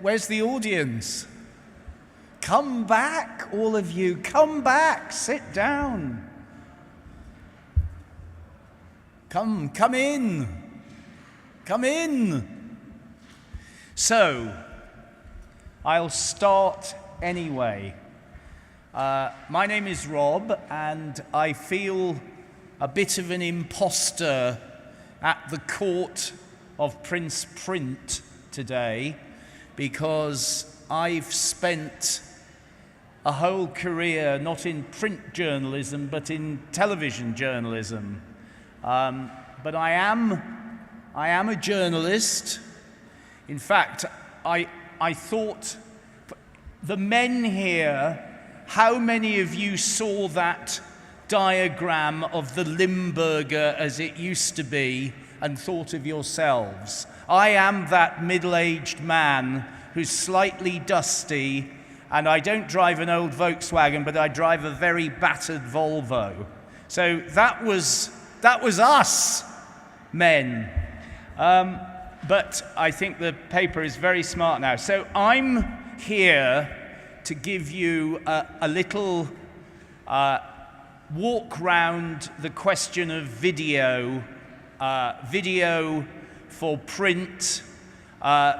Where's the audience? Come back, all of you. Come back. Sit down. Come in. Come in. So, I'll start anyway. My name is Rob, and I feel a bit of an imposter at the court of Prince Print today, because I've spent a whole career not in print journalism but in television journalism. But I am a journalist. In fact, I thought, the men here, how many of you saw that diagram of the Limburger as it used to be and thought of yourselves? I am that middle-aged man who's slightly dusty, and I don't drive an old Volkswagen, but I drive a very battered Volvo. So that was us, men. But I think the paper is very smart now. So I'm here to give you a little walk round the question of video, video for print,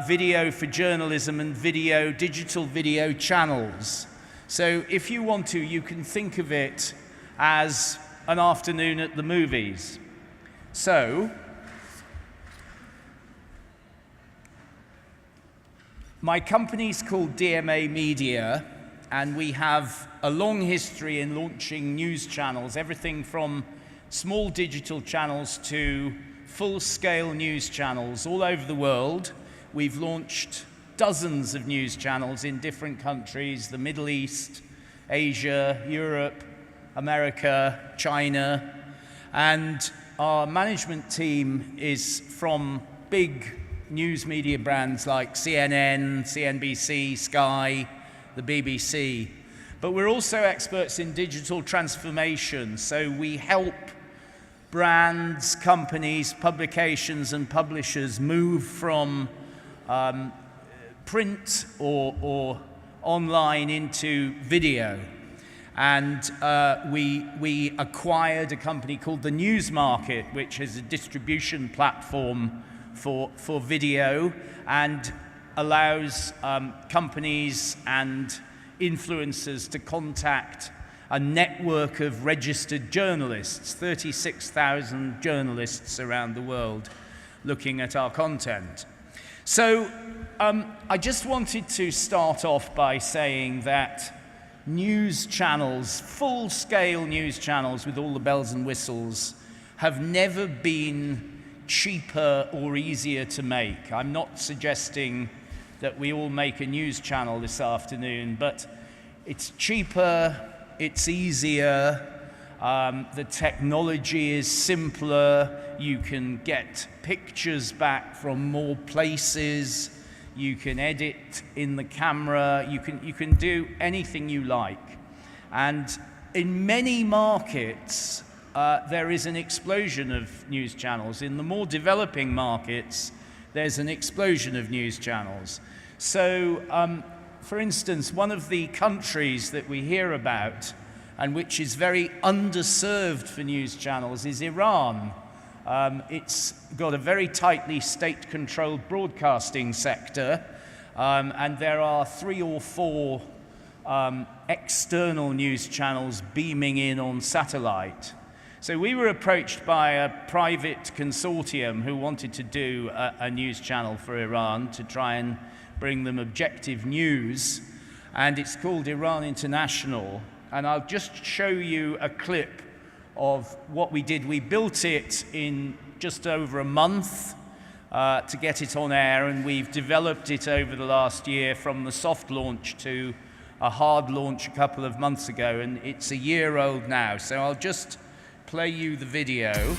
video for journalism, and digital video channels. So if you want to, you can think of it as an afternoon at the movies. So, my company's called DMA Media, and we have a long history in launching news channels, everything from small digital channels to full-scale news channels all over the world. We've launched dozens of news channels in different countries: the Middle East, Asia, Europe, America, China. And our management team is from big news media brands like CNN, CNBC, Sky, the BBC. But we're also experts in digital transformation, so we help brands, companies, publications, and publishers move from print or online into video. And we acquired a company called TheNewsMarket, which is a distribution platform for video and allows companies and influencers to contact a network of registered journalists, 36,000 journalists around the world looking at our content. So I just wanted to start off by saying that news channels, full-scale news channels with all the bells and whistles, have never been cheaper or easier to make. I'm not suggesting that we all make a news channel this afternoon, but it's cheaper, it's easier, the technology is simpler, you can get pictures back from more places, you can edit in the camera, you can do anything you like. And in many markets, there is an explosion of news channels. In the more developing markets, there's an explosion of news channels. So, for instance, one of the countries that we hear about and which is very underserved for news channels is Iran. It's got a very tightly state-controlled broadcasting sector, and there are 3 or 4 external news channels beaming in on satellite. So we were approached by a private consortium who wanted to do a news channel for Iran to try and bring them objective news, and it's called Iran International. And I'll just show you a clip of what we did. We built it in just over a month to get it on air, and we've developed it over the last year from the soft launch to a hard launch a couple of months ago, and it's a year old now. So I'll just play you the video.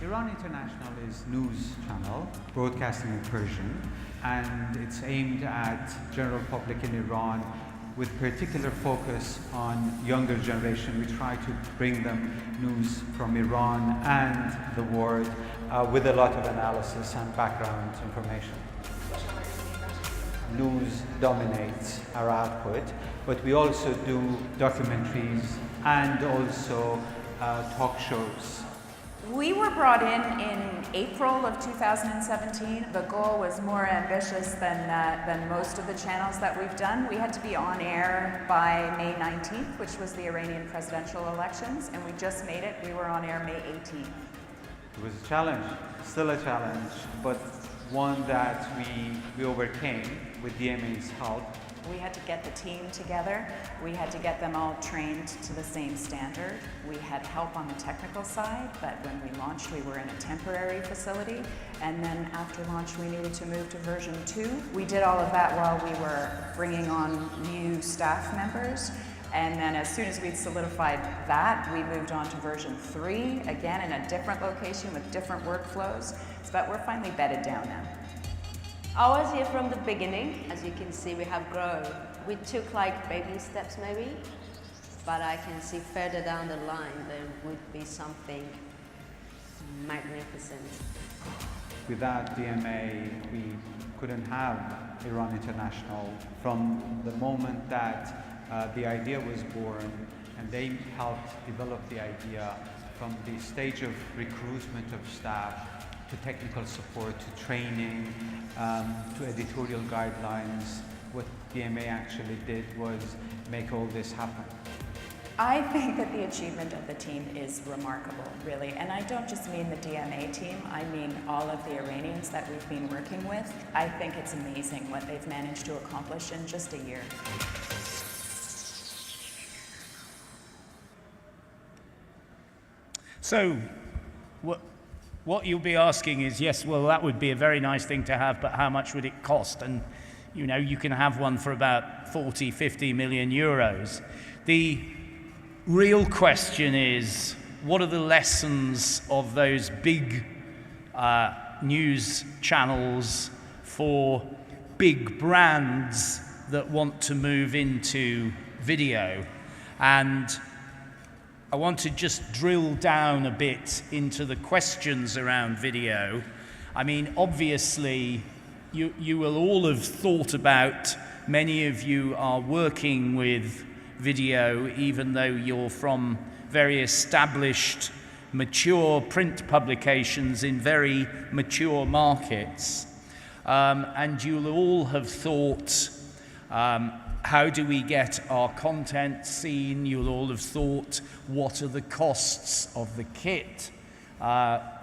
Iran International is news channel broadcasting in Persian, and it's aimed at general public in Iran with particular focus on younger generation. We try to bring them news from Iran and the world with a lot of analysis and background information. News dominates our output, but we also do documentaries and also talk shows. We were brought in April of 2017. The goal was more ambitious than most of the channels that we've done. We had to be on air by May 19th, which was the Iranian presidential elections, and we just made it. We were on air May 18th. It was a challenge, still a challenge, but one that we overcame with DMA's help. We had to get the team together. We had to get them all trained to the same standard. We had help on the technical side, but when we launched, we were in a temporary facility. And then after launch, we needed to move to version 2. We did all of that while we were bringing on new staff members. And then as soon as we'd solidified that, we moved on to version 3, again in a different location with different workflows. But we're finally bedded down now. I was here from the beginning. As you can see, we have grown. We took like baby steps maybe, but I can see further down the line there would be something magnificent. Without DMA, we couldn't have Iran International. From the moment that the idea was born, and they helped develop the idea from the stage of recruitment of staff, to technical support, to training, to editorial guidelines. What DMA actually did was make all this happen. I think that the achievement of the team is remarkable, really. And I don't just mean the DMA team, I mean all of the Iranians that we've been working with. I think it's amazing what they've managed to accomplish in just a year. So, what you'll be asking is, yes, well, that would be a very nice thing to have, but how much would it cost? And, you know, you can have one for about 40, 50 million euros. The real question is, what are the lessons of those big news channels for big brands that want to move into video? And I want to just drill down a bit into the questions around video. I mean, obviously, you will all have thought about, many of you are working with video, even though you're from very established, mature print publications in very mature markets. And you'll all have thought, how do we get our content seen? You'll all have thought, what are the costs of the kit?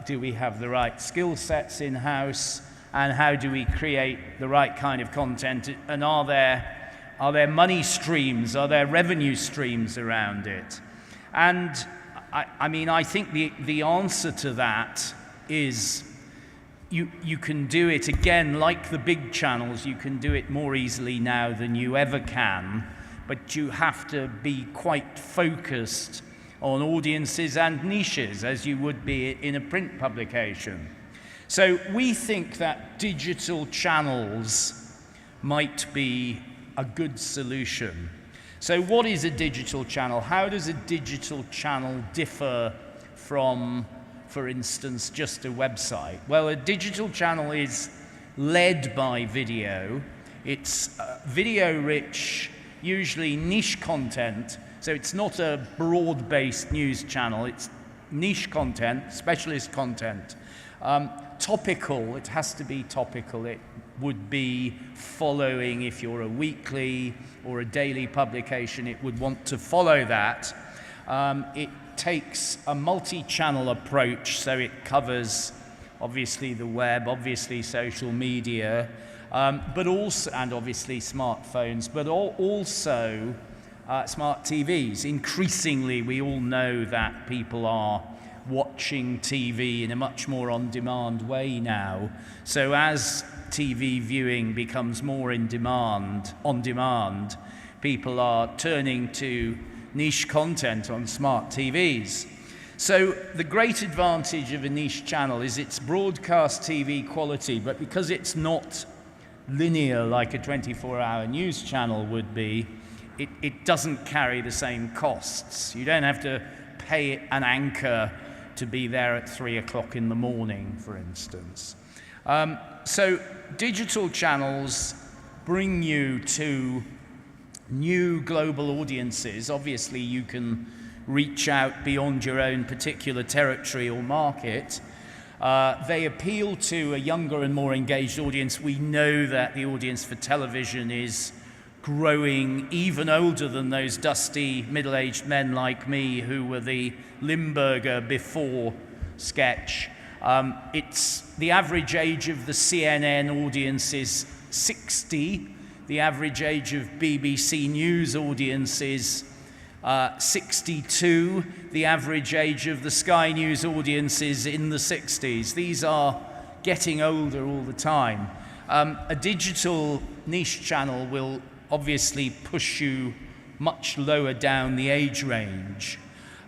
Do we have the right skill sets in-house? And how do we create the right kind of content? And are there money streams? Are there revenue streams around it? And I mean, I think the answer to that is you can do it, again, like the big channels, you can do it more easily now than you ever can, but you have to be quite focused on audiences and niches, as you would be in a print publication. So we think that digital channels might be a good solution. So what is a digital channel? How does a digital channel differ from, for instance, just a website? Well, a digital channel is led by video. It's video-rich, usually niche content. So it's not a broad-based news channel. It's niche content, specialist content. Topical, it has to be topical. It would be following, if you're a weekly or a daily publication, it would want to follow that. It takes a multi-channel approach, so it covers obviously the web, obviously social media, but also, and obviously smartphones, but also smart TVs. Increasingly, we all know that people are watching TV in a much more on-demand way now. So as TV viewing becomes more on demand, people are turning to niche content on smart TVs. So the great advantage of a niche channel is its broadcast TV quality, but because it's not linear like a 24-hour news channel would be, it doesn't carry the same costs. You don't have to pay an anchor to be there at 3 o'clock in the morning, for instance. So digital channels bring you to new global audiences. Obviously, you can reach out beyond your own particular territory or market. They appeal to a younger and more engaged audience. We know that the audience for television is growing even older than those dusty middle-aged men like me who were the Limburger before sketch. It's the average age of the CNN audience is 60. The average age of BBC News audience is 62. The average age of the Sky News audience is in the 60s. These are getting older all the time. A digital niche channel will obviously push you much lower down the age range.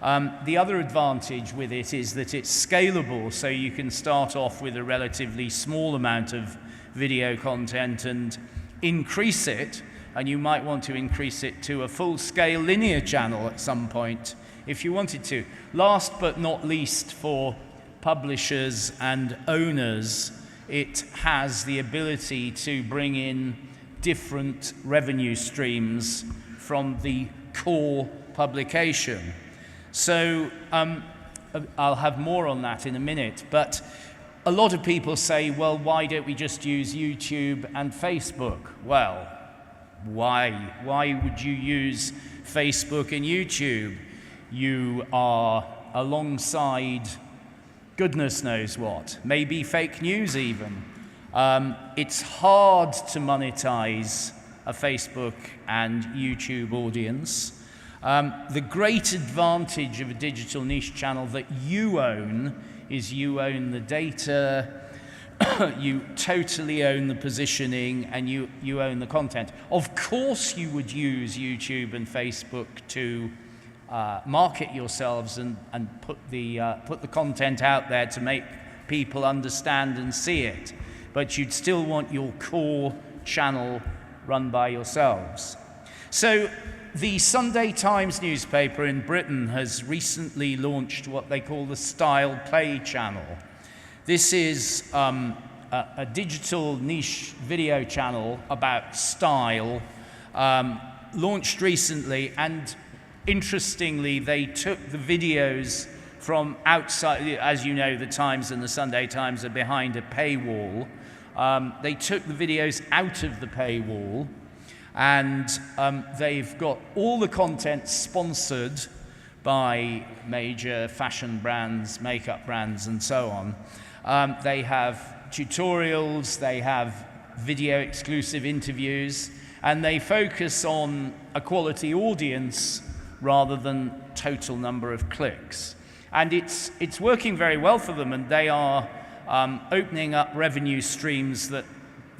The other advantage with it is that it's scalable, so you can start off with a relatively small amount of video content and increase it, and you might want to increase it to a full-scale linear channel at some point if you wanted to. Last but not least, for publishers and owners, it has the ability to bring in different revenue streams from the core publication. So I'll have more on that in a minute, but a lot of people say, well, why don't we just use YouTube and Facebook? Well, why? Why would you use Facebook and YouTube? You are alongside goodness knows what, maybe fake news even. It's hard to monetize a Facebook and YouTube audience. The great advantage of a digital niche channel that you own is you own the data, you totally own the positioning, and you own the content. Of course you would use YouTube and Facebook to market yourselves and put the content out there to make people understand and see it. But you'd still want your core channel run by yourselves. So the Sunday Times newspaper in Britain has recently launched what they call the Style Play channel. This is a digital niche video channel about style, launched recently, and interestingly, they took the videos from outside. As you know, the Times and the Sunday Times are behind a paywall. They took the videos out of the paywall, and they've got all the content sponsored by major fashion brands, makeup brands, and so on. They have tutorials, they have video exclusive interviews, and they focus on a quality audience rather than total number of clicks. And it's working very well for them, and they are opening up revenue streams that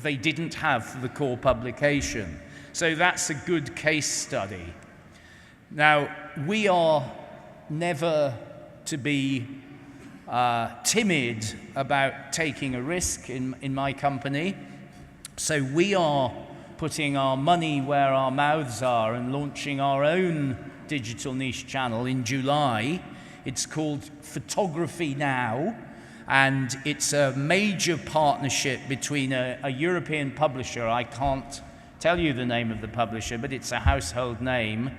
they didn't have for the core publication. So that's a good case study. Now, we are never to be timid about taking a risk in my company. So we are putting our money where our mouths are and launching our own digital niche channel in July. It's called Photography Now, and it's a major partnership between a European publisher. I can't tell you the name of the publisher, but it's a household name,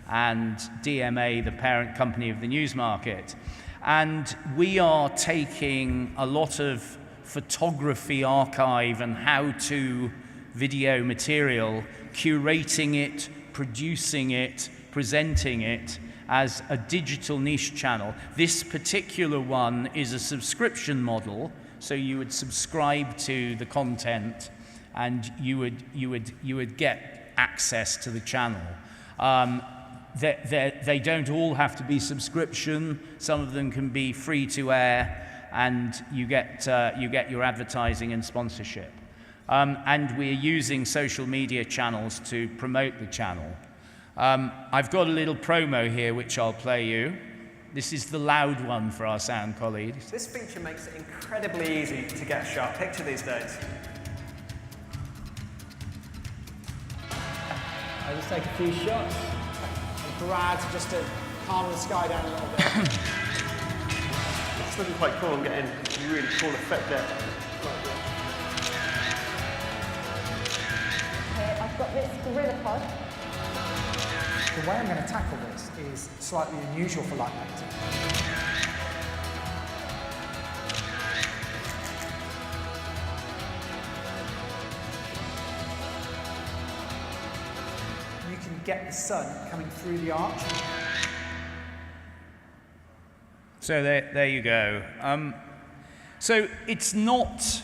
and DMA, the parent company of TheNewsMarket. And we are taking a lot of photography archive and how-to video material, curating it, producing it, presenting it as a digital niche channel. This particular one is a subscription model, so you would subscribe to the content and you would get access to the channel. They don't all have to be subscription. Some of them can be free to air, and you get your advertising and sponsorship. And we're using social media channels to promote the channel. I've got a little promo here which I'll play you. This is the loud one for our sound colleagues. This feature makes it incredibly easy to get a sharp picture these days. I'll just take a few shots. And Brad, just to calm the sky down a little bit. It's looking quite cool. I'm getting a really cool effect there. Okay, I've got this gorilla pod. The way I'm going to tackle this is slightly unusual for light painting. You can get the sun coming through the arch. So there you go. So it's not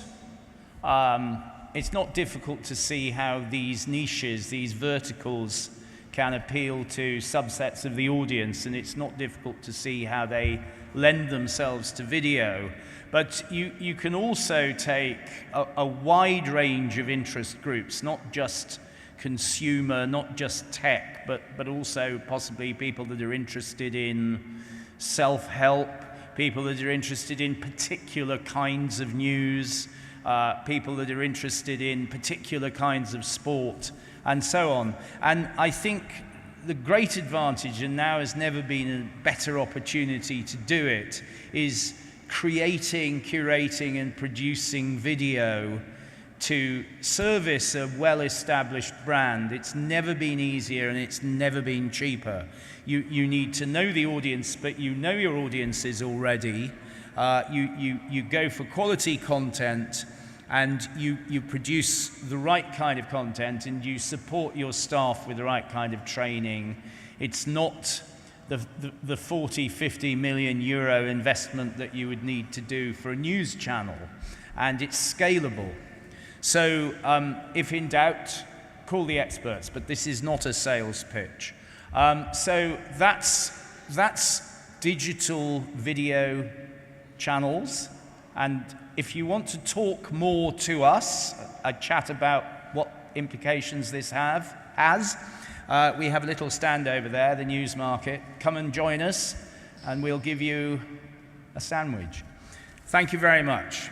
difficult to see how these niches, these verticals, can appeal to subsets of the audience, and it's not difficult to see how they lend themselves to video. But you can also take a wide range of interest groups, not just consumer, not just tech, but also possibly people that are interested in self-help, people that are interested in particular kinds of news, people that are interested in particular kinds of sport, and so on. And I think the great advantage, and now has never been a better opportunity to do it, is creating, curating, and producing video to service a well-established brand. It's never been easier and it's never been cheaper. You need to know the audience, but you know your audiences already. You go for quality content, and you produce the right kind of content, and you support your staff with the right kind of training. It's not the 40, 50 million euro investment that you would need to do for a news channel, and it's scalable. So if in doubt, call the experts, but this is not a sales pitch. So that's digital video channels, and if you want to talk more to us, a chat about what implications this has, we have a little stand over there, the NewsMarket. Come and join us, and we'll give you a sandwich. Thank you very much.